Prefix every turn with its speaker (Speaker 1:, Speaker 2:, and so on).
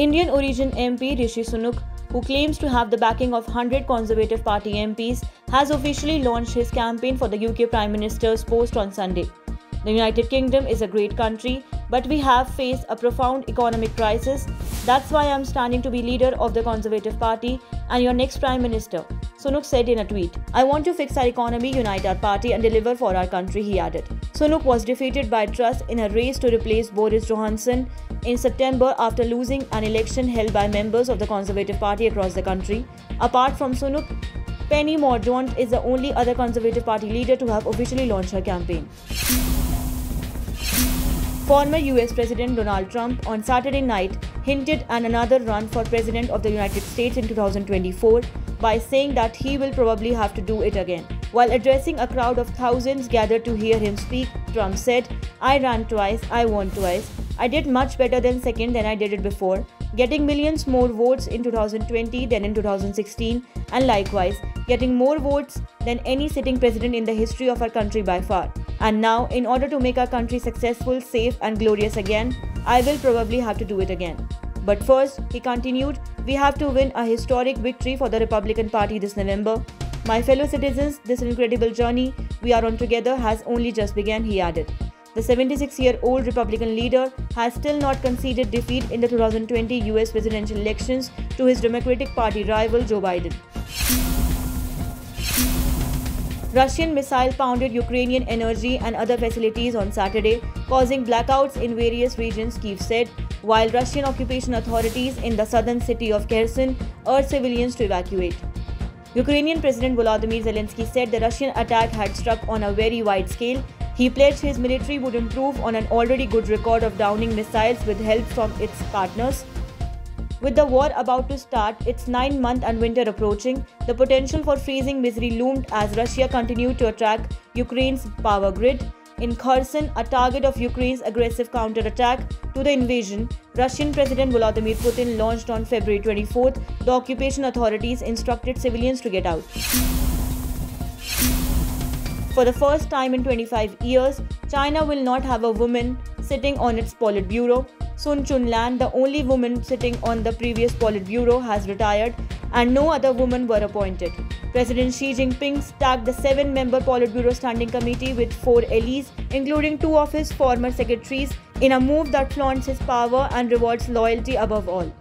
Speaker 1: Indian origin MP Rishi Sunak, who claims to have the backing of 100 Conservative Party MPs, has officially launched his campaign for the UK Prime Minister's post on Sunday. The United Kingdom is a great country, but we have faced a profound economic crisis. That's why I'm standing to be leader of the Conservative Party and your next Prime Minister, Sunak said in a tweet. I want to fix our economy, unite our party and deliver for our country, he added. Sunak was defeated by Truss in a race to replace Boris Johnson in September after losing an election held by members of the Conservative Party across the country. Apart from Sunak, Penny Mordaunt is the only other Conservative Party leader to have officially launched her campaign. Former US President Donald Trump on Saturday night hinted at another run for President of the United States in 2024 by saying that he will probably have to do it again. While addressing a crowd of thousands gathered to hear him speak, Trump said, "I ran twice, I won twice. I did much better than I did it before, getting millions more votes in 2020 than in 2016, and likewise, getting more votes than any sitting president in the history of our country by far. And now, in order to make our country successful, safe and glorious again, I will probably have to do it again. But first," he continued, "we have to win a historic victory for the Republican Party this November. My fellow citizens, this incredible journey we are on together has only just begun," he added. The 76-year-old Republican leader has still not conceded defeat in the 2020 US presidential elections to his Democratic Party rival Joe Biden. Russian missile pounded Ukrainian energy and other facilities on Saturday, causing blackouts in various regions, Kyiv said, while Russian occupation authorities in the southern city of Kherson urged civilians to evacuate. Ukrainian President Volodymyr Zelensky said the Russian attack had struck on a very wide scale. He pledged his military would improve on an already good record of downing missiles with help from its partners. With the war about to start, its 9th month and winter approaching, the potential for freezing misery loomed as Russia continued to attack Ukraine's power grid. In Kherson, a target of Ukraine's aggressive counterattack to the invasion, Russian President Vladimir Putin launched on February 24th, the occupation authorities instructed civilians to get out. For the first time in 25 years, China will not have a woman sitting on its Politburo. Sun Chunlan, the only woman sitting on the previous Politburo, has retired and no other women were appointed. President Xi Jinping stacked the 7-member Politburo Standing Committee with 4 allies, including 2 of his former secretaries, in a move that flaunts his power and rewards loyalty above all.